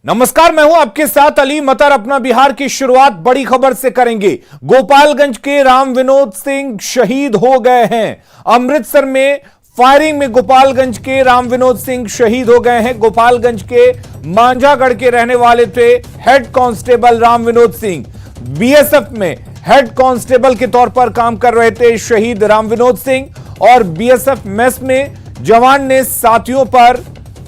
नमस्कार, मैं हूं आपके साथ अली मतर। अपना बिहार की शुरुआत बड़ी खबर से करेंगे। गोपालगंज के राम विनोद सिंह शहीद हो गए हैं। अमृतसर में फायरिंग में गोपालगंज के राम विनोद सिंह शहीद हो गए हैं। गोपालगंज के मांझागढ़ के रहने वाले थे head constable Ram Vinod Singh. BSF में हेड कांस्टेबल के तौर पर काम कर रहे थे शहीद राम विनोद सिंह। और बीएसएफ मेस में जवान ने साथियों पर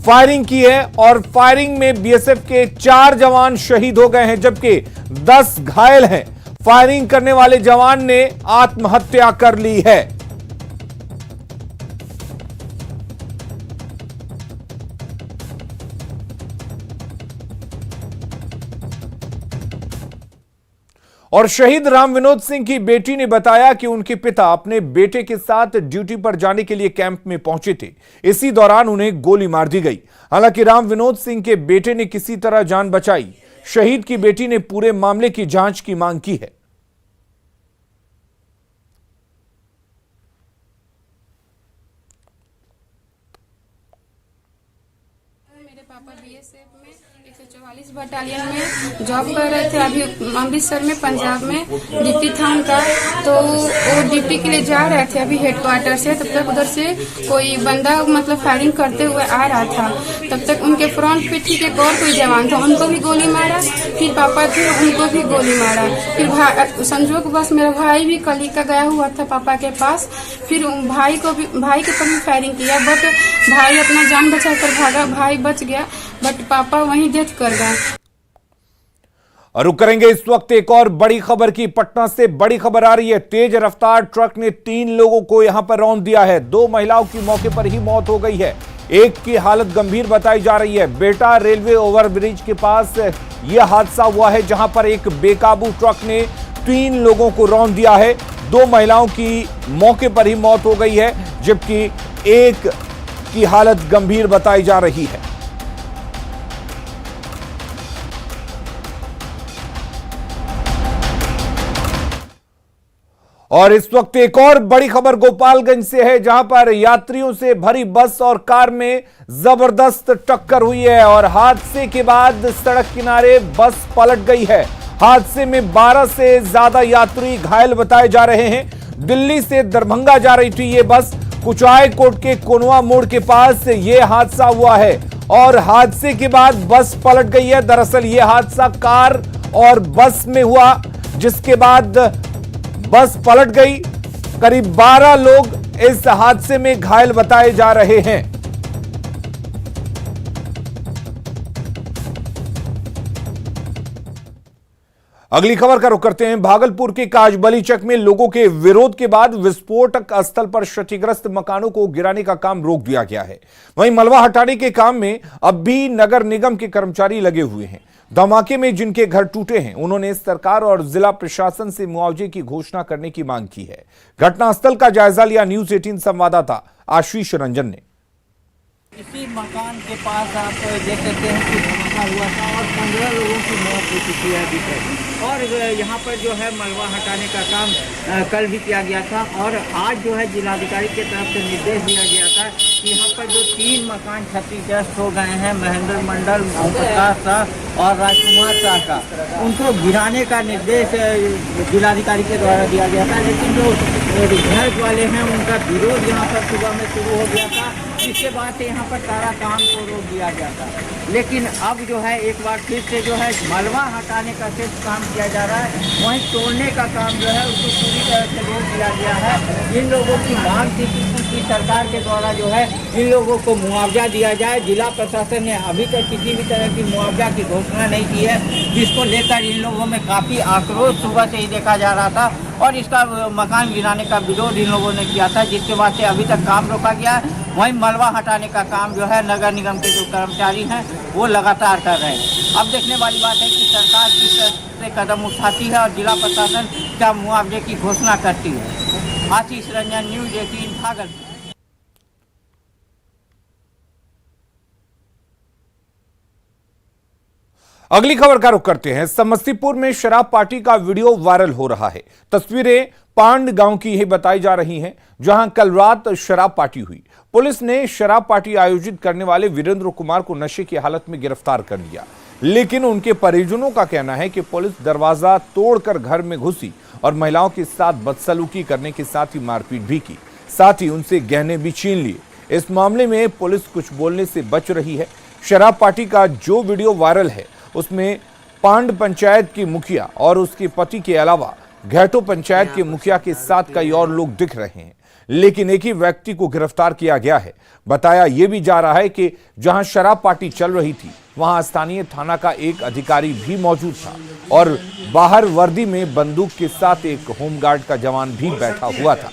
फायरिंग की है और फायरिंग में बीएसएफ के 4 जवान शहीद हो गए हैं, जबकि 10 घायल हैं। फायरिंग करने वाले जवान ने आत्महत्या कर ली है। और शहीद राम विनोद सिंह की बेटी ने बताया कि उनके पिता अपने बेटे के साथ ड्यूटी पर जाने के लिए कैंप में पहुंचे थे। इसी दौरान उन्हें गोली मार दी गई। हालांकि राम विनोद सिंह के बेटे ने किसी तरह जान बचाई। शहीद की बेटी ने पूरे मामले की जांच की मांग की है। मेरे पापा बीएसएफ में 144 बटालियन में जॉब कर रहे थे। अभी अमृतसर में पंजाब में डिप्टी था उनका, तो वो डिप्टी के लिए जा रहे थे अभी हेडक्वार्टर से। तब तक उधर से कोई बंदा मतलब फायरिंग करते हुए आ रहा था। तब तक उनके फ्रंट पे ठीक एक और कोई जवान था, उनको भी गोली मारा। फिर पापा थे, उनको भी गोली मारा। फिर संजोग बस मेरा भाई भी कली का गया हुआ था पापा के पास। फिर भाई के ऊपर भी फायरिंग किया, बट भाई अपना जान बचा कर भागा। भाई बच गया, बट पापा वहीं डेथ कर गए। और रुक करेंगे इस वक्त एक और बड़ी खबर की। पटना से बड़ी खबर आ रही है। तेज रफ्तार ट्रक ने 3 लोगों को यहां पर रौंद दिया है। 2 महिलाओं की मौके पर ही मौत हो गई है। एक की हालत गंभीर बताई जा रही है। बेटा रेलवे ओवरब्रिज के पास यह हादसा हुआ है, जहां पर एक बेकाबू ट्रक ने 3 लोगों को रौंद दिया है। 2 महिलाओं की मौके पर ही मौत हो गई है, जबकि एक की हालत गंभीर बताई जा रही है। और इस वक्त एक और बड़ी खबर गोपालगंज से है, जहां पर यात्रियों से भरी बस और कार में जबरदस्त टक्कर हुई है और हादसे के बाद सड़क किनारे बस पलट गई है। हादसे में 12 से ज्यादा यात्री घायल बताए जा रहे हैं। दिल्ली से दरभंगा जा रही थी ये बस। कुचायकोट के कोनवा मोड़ के पास यह हादसा हुआ है और हादसे के बाद बस पलट गई है। दरअसल यह हादसा कार और बस में हुआ, जिसके बाद बस पलट गई। करीब 12 लोग इस हादसे में घायल बताए जा रहे हैं। अगली खबर का रुख करते हैं। भागलपुर के काजबलीचक में लोगों के विरोध के बाद विस्फोटक स्थल पर क्षतिग्रस्त मकानों को गिराने का काम रोक दिया गया है। वहीं मलबा हटाने के काम में अब भी नगर निगम के कर्मचारी लगे हुए हैं। धमाके में जिनके घर टूटे हैं, उन्होंने सरकार और जिला प्रशासन से मुआवजे की घोषणा करने की मांग की है। घटनास्थल का जायजा लिया न्यूज 18 संवाददाता आशीष रंजन ने। इसी मकान के पास आप देख सकते हैं कि धमाका हुआ था और 15 लोगों की मौत हो चुकी है अभी तक। और यहाँ पर जो है मलबा हटाने का काम कल भी किया गया था और आज जो है जिलाधिकारी की तरफ से निर्देश दिया गया था कि यहाँ पर जो 3 मकान क्षतिग्रस्त हो गए हैं, महेंद्र मंडल, ओमप्रकाश शाह और राजकुमार शाह का, उनको गिराने का निर्देश जिलाधिकारी के द्वारा दिया गया था। लेकिन जो घर वाले हैं उनका विरोध यहाँ पर सुबह में शुरू हो गया था, जिसके बाद से यहाँ पर सारा काम को रोक दिया गया था। लेकिन अब जो है एक बार फिर से जो है मलबा हटाने का सिर्फ काम किया जा रहा है, वहीं तोड़ने का काम जो है उसको पूरी तरह से रोक दिया गया है। इन लोगों की मांग थी कि सरकार के द्वारा जो है इन लोगों को मुआवजा दिया जाए। जिला प्रशासन ने अभी तक किसी भी तरह की मुआवजा की घोषणा नहीं की है, जिसको लेकर इन लोगों में काफ़ी आक्रोश सुबह से ही देखा जा रहा था और इसका मकान गिराने का विरोध इन लोगों ने किया था, जिसके बाद से अभी तक काम रोका गया है। वहीं मलबा हटाने का काम जो है नगर निगम के जो कर्मचारी हैं वो लगातार कर रहे हैं। अब देखने वाली बात है कि सरकार किस तरह से कदम उठाती है और जिला प्रशासन क्या मुआवजे की घोषणा करती है। आशीष रंजन, न्यूज 18 भागलपुर। अगली खबर का रुख करते हैं। समस्तीपुर में शराब पार्टी का वीडियो वायरल हो रहा है। तस्वीरें पांड गांव की ही बताई जा रही हैं, जहां कल रात शराब पार्टी हुई। पुलिस ने शराब पार्टी आयोजित करने वाले वीरेंद्र कुमार को नशे की हालत में गिरफ्तार कर लिया, लेकिन उनके परिजनों का कहना है कि पुलिस दरवाजा तोड़कर घर में घुसी और महिलाओं के साथ बदसलूकी करने के साथ ही मारपीट भी की, साथ ही उनसे गहने भी छीन लिए। इस मामले में पुलिस कुछ बोलने से बच रही है। शराब पार्टी का जो वीडियो वायरल है उसमें पांड पंचायत की मुखिया और उसके पति के अलावा घैटो पंचायत के मुखिया के साथ कई और लोग दिख रहे हैं, लेकिन एक ही व्यक्ति को गिरफ्तार किया गया है। बताया यह भी जा रहा है कि जहां शराब पार्टी चल रही थी वहां स्थानीय थाना का एक अधिकारी भी मौजूद था और बाहर वर्दी में बंदूक के साथ एक होमगार्ड का जवान भी बैठा हुआ था।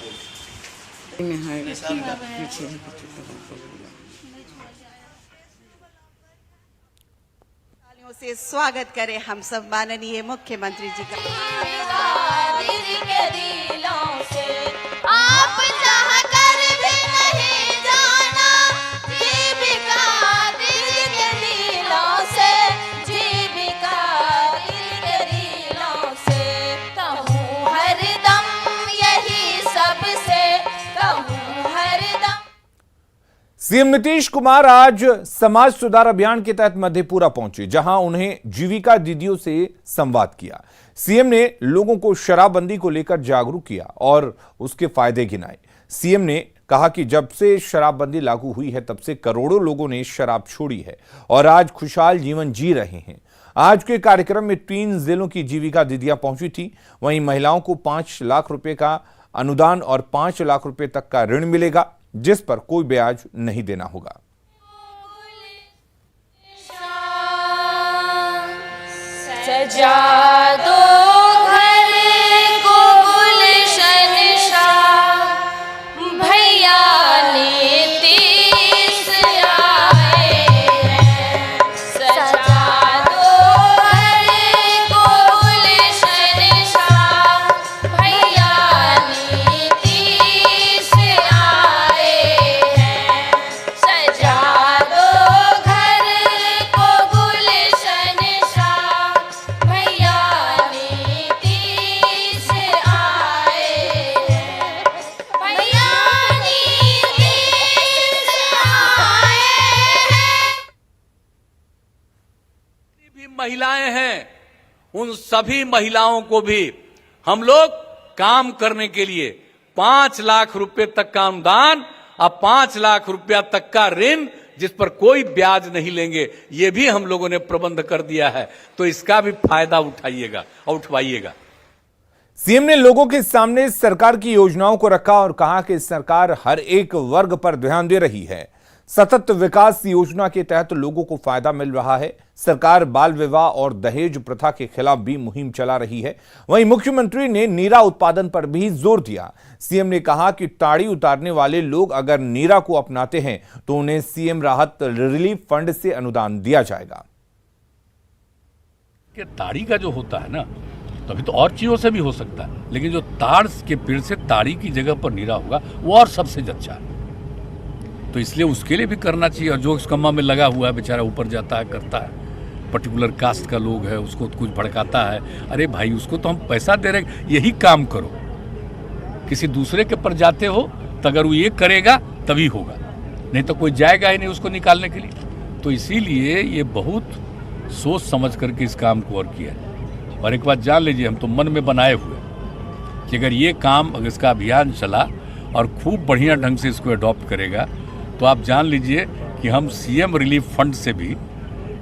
से स्वागत करें हम सब माननीय मुख्यमंत्री जी का। आप जहाँ कर भी नहीं जाना, जीविका दिल के दिलों से, जीविका दिल के दिलों से, कहूँ हरदम यही सबसे, कहूँ हरदम। सीएम नीतीश कुमार आज समाज सुधार अभियान के तहत मधेपुरा पहुंचे, जहां उन्हें जीविका दीदियों से संवाद किया। सीएम ने लोगों को शराबबंदी को लेकर जागरूक किया और उसके फायदे गिनाए। सीएम ने कहा कि जब से शराबबंदी लागू हुई है तब से करोड़ों लोगों ने शराब छोड़ी है और आज खुशहाल जीवन जी रहे हैं। आज के कार्यक्रम में 3 जिलों की जीविका दीदियां पहुंची थी। वहीं महिलाओं को 5 लाख रुपए का अनुदान और 5 लाख रुपए तक का ऋण मिलेगा, जिस पर कोई ब्याज नहीं देना होगा। सजा दो घर को गुलशन शाह, भैया नीतीश आए हैं। सजा दो घर को गुलशन शाह, भैया नीतीश आए हैं। सजा दो घर को गुलशन शाह, भैया नीतीश आए हैं। भैया नीतीश आए हैं। भी महिलाएं हैं, उन सभी महिलाओं को भी हम लोग काम करने के लिए 5 लाख रुपए तक का अनुदान और 5 लाख रुपया तक का ऋण, जिस पर कोई ब्याज नहीं लेंगे, ये भी हम लोगों ने प्रबंध कर दिया है। तो इसका भी फायदा उठाइएगा और उठवाइएगा। सीएम ने लोगों के सामने सरकार की योजनाओं को रखा और कहा कि सरकार हर एक वर्ग पर ध्यान दे रही है। सतत विकास योजना के तहत लोगों को फायदा मिल रहा है। सरकार बाल विवाह और दहेज प्रथा के खिलाफ भी मुहिम चला रही है। वहीं मुख्यमंत्री ने नीरा उत्पादन पर भी जोर दिया। सीएम ने कहा कि ताड़ी उतारने वाले लोग अगर नीरा को अपनाते हैं तो उन्हें सीएम राहत रिलीफ फंड से अनुदान दिया जाएगा। कि ताड़ी का जो होता है ना, तो अभी तो और चीजों से भी हो सकता है, लेकिन जो ताड़ के पेड़ से ताड़ी की जगह पर नीरा होगा वो और सबसे अच्छा है। तो इसलिए उसके लिए भी करना चाहिए। और जो इस कम्मा में लगा हुआ है बेचारा ऊपर जाता है, करता है, पर्टिकुलर कास्ट का लोग है, उसको कुछ भड़काता है, अरे भाई उसको तो हम पैसा दे रहे, यही काम करो। किसी दूसरे के पर जाते हो तो अगर वो ये करेगा तभी होगा, नहीं तो कोई जाएगा ही नहीं उसको निकालने के लिए। तो इसीलिए ये बहुत सोच समझ करके इस काम को और किया है। और एक बात जान लीजिए, हम तो मन में बनाए हुए कि अगर ये काम, अगर इसका अभियान चला और खूब बढ़िया ढंग से इसको अडॉप्ट करेगा तो आप जान लीजिए कि हम सीएम रिलीफ फंड से भी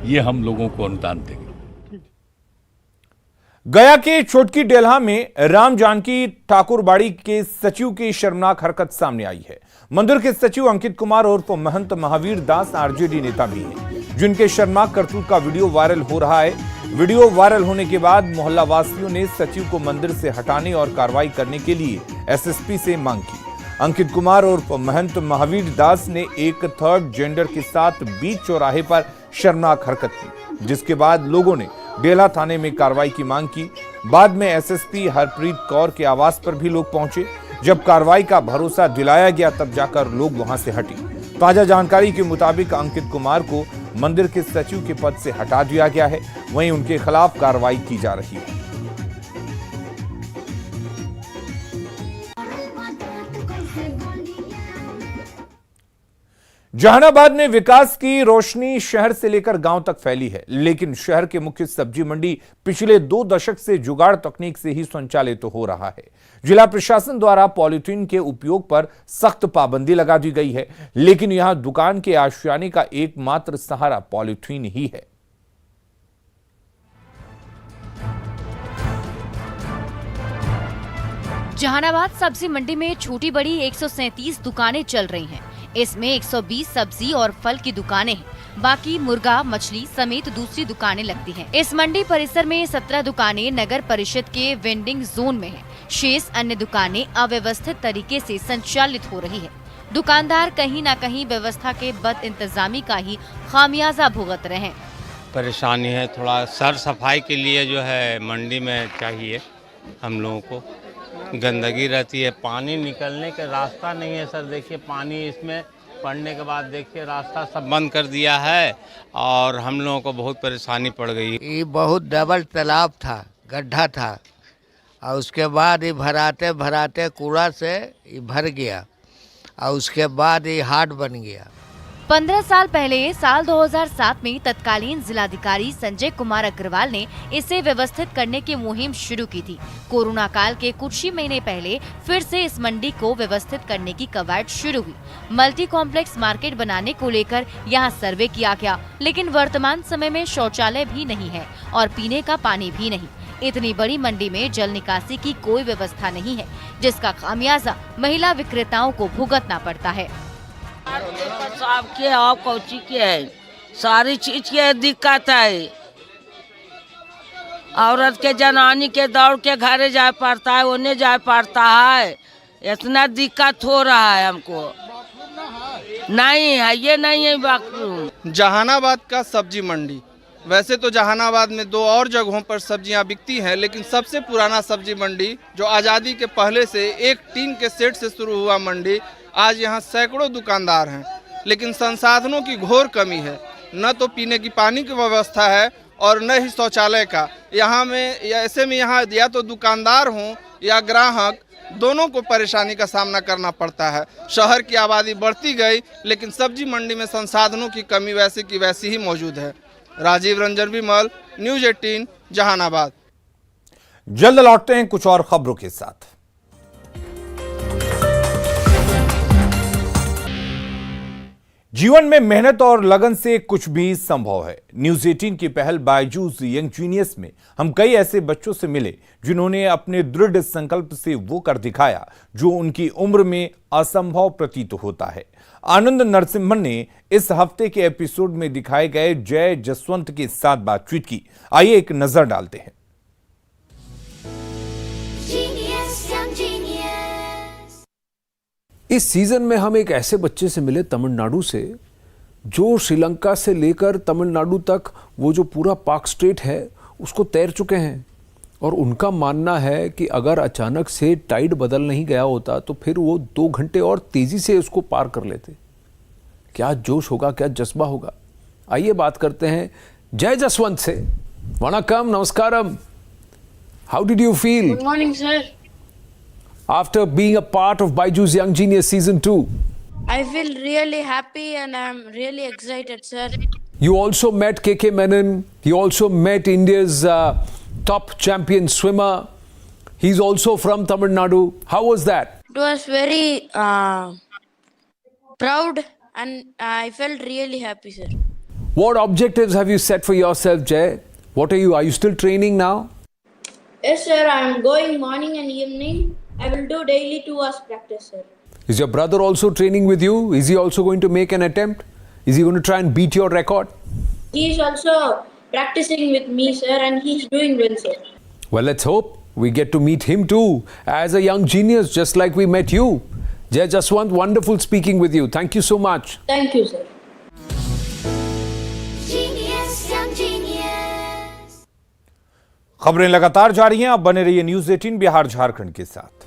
ये हम लोगों को अनुदान देंगे। गया के छोटकी डेल्हा में राम जानकी ठाकुरबाड़ी के सचिव की शर्मनाक हरकत सामने आई है। मंदिर के सचिव अंकित कुमार उर्फ महंत महावीर दास आरजेडी नेता भी हैं, जिनके शर्मनाक करतूत का वीडियो वायरल हो रहा है। वीडियो वायरल होने के बाद मोहल्ला वासियों ने सचिव को मंदिर से हटाने और कार्रवाई करने के लिए एसएसपी से मांग की। अंकित कुमार उर्फ महंत महावीर दास ने एक थर्ड जेंडर के साथ बीच चौराहे पर शर्मनाक हरकत की, जिसके बाद लोगों ने डेल्हा थाने में कार्रवाई की मांग की। बाद में एसएसपी हरप्रीत कौर के आवास पर भी लोग पहुंचे। जब कार्रवाई का भरोसा दिलाया गया तब जाकर लोग वहां से हटे। ताजा जानकारी के मुताबिक अंकित कुमार को मंदिर के सचिव के पद से हटा दिया गया है। वहीं उनके खिलाफ कार्रवाई की जा रही है। जहानाबाद में विकास की रोशनी शहर से लेकर गांव तक फैली है, लेकिन शहर के मुख्य सब्जी मंडी पिछले 2 दशक से जुगाड़ तकनीक से ही संचालित हो रहा है। जिला प्रशासन द्वारा पॉलीथीन के उपयोग पर सख्त पाबंदी लगा दी गई है, लेकिन यहां दुकान के आशियाने का एकमात्र सहारा पॉलीथीन ही है। जहानाबाद सब्जी मंडी में छोटी बड़ी 137 दुकानें चल रही हैं। इसमें 120 सब्जी और फल की दुकानें हैं। बाकी मुर्गा, मछली समेत दूसरी दुकानें लगती हैं। इस मंडी परिसर में 17 दुकानें नगर परिषद के वेंडिंग जोन में हैं। शेष अन्य दुकानें अव्यवस्थित तरीके से संचालित हो रही है। दुकानदार कहीं न कहीं व्यवस्था के बद इंतजामी का ही खामियाजा भुगत रहे हैं। परेशानी है, थोड़ा सर सफाई के लिए जो है मंडी में चाहिए हम लोगों को। गंदगी रहती है, पानी निकलने का रास्ता नहीं है सर। देखिए पानी इसमें पड़ने के बाद देखिए रास्ता सब बंद कर दिया है और हम लोगों को बहुत परेशानी पड़ गई। ये बहुत डबल तालाब था, गड्ढा था और उसके बाद ये भराते भराते कूड़ा से ये भर गया और उसके बाद ये हाट बन गया। 15 साल पहले साल 2007 में तत्कालीन जिलाधिकारी संजय कुमार अग्रवाल ने इसे व्यवस्थित करने की मुहिम शुरू की थी। कोरोना काल के कुछ ही महीने पहले फिर से इस मंडी को व्यवस्थित करने की कवायद शुरू हुई। मल्टी कॉम्प्लेक्स मार्केट बनाने को लेकर यहाँ सर्वे किया गया, लेकिन वर्तमान समय में शौचालय भी नहीं है और पीने का पानी भी नहीं। इतनी बड़ी मंडी में जल निकासी की कोई व्यवस्था नहीं है, जिसका खामियाजा महिला विक्रेताओं को भुगतना पड़ता है। साहब के और कौची के है, सारी चीज के दिक्कत है। औरत के जनानी के दौड़ के घरे जाए पड़ता है, उन्हें जाए पड़ता है। इतना दिक्कत हो रहा है हमको। नहीं है, ये नहीं है बाथरूम। जहानाबाद का सब्जी मंडी, वैसे तो जहानाबाद में 2 और जगहों पर सब्जियां बिकती हैं, लेकिन सबसे पुराना सब्जी मंडी जो आज़ादी के पहले से एक टीन के सेट से शुरू हुआ मंडी, आज यहाँ सैकड़ों दुकानदार हैं, लेकिन संसाधनों की घोर कमी है। न तो पीने की पानी की व्यवस्था है और न ही शौचालय का। यहाँ में ऐसे में यहाँ या तो दुकानदार हों या ग्राहक, दोनों को परेशानी का सामना करना पड़ता है। शहर की आबादी बढ़ती गई, लेकिन सब्जी मंडी में संसाधनों की कमी वैसे की वैसी ही मौजूद है। राजीव रंजन विमल, न्यूज़ 18 जहानाबाद। जल्द लौटते हैं कुछ और खबरों के साथ। जीवन में मेहनत और लगन से कुछ भी संभव है। न्यूज़ 18 की पहल बायजूस यंग जीनियस में हम कई ऐसे बच्चों से मिले जिन्होंने अपने दृढ़ संकल्प से वो कर दिखाया जो उनकी उम्र में असंभव प्रतीत होता है। आनंद नरसिम्हन ने इस हफ्ते के एपिसोड में दिखाए गए जय जसवंत के साथ बातचीत की। आइए एक नजर डालते हैं। इस सीजन में हम एक ऐसे बच्चे से मिले तमिलनाडु से, जो श्रीलंका से लेकर तमिलनाडु तक वो जो पूरा पाक स्ट्रेट है उसको तैर चुके हैं। और उनका मानना है कि अगर अचानक से टाइड बदल नहीं गया होता तो फिर वो 2 घंटे और तेजी से उसको पार कर लेते। क्या जोश होगा, क्या जज्बा होगा। आइए बात करते हैं जय जसवंत से। वणक्कम, नमस्कारम। How did you feel? Good morning sir. After being a part of Byju's Young Genius Season 2? I feel really happy and I'm really excited, sir. You also met KK Menon. You also met India's top champion swimmer. He's also from Tamil Nadu. How was that? It was very proud and I felt really happy, sir. What objectives have you set for yourself, Jay? What are you still training now? Yes, sir. I'm going morning and evening. I will do daily 2 hours practice, sir. Is your brother also training with you? Is he also going to make an attempt? Is he going to try and beat your record? He is also practicing with me, sir, and he's doing well, sir. Well, let's hope we get to meet him too as a young genius, just like we met you. Jay Jaswant, wonderful speaking with you. Thank you so much. Thank you, sir. खबरें लगातार जारी हैं। आप बने रहिए news 18 Bihar Jharkhand के साथ।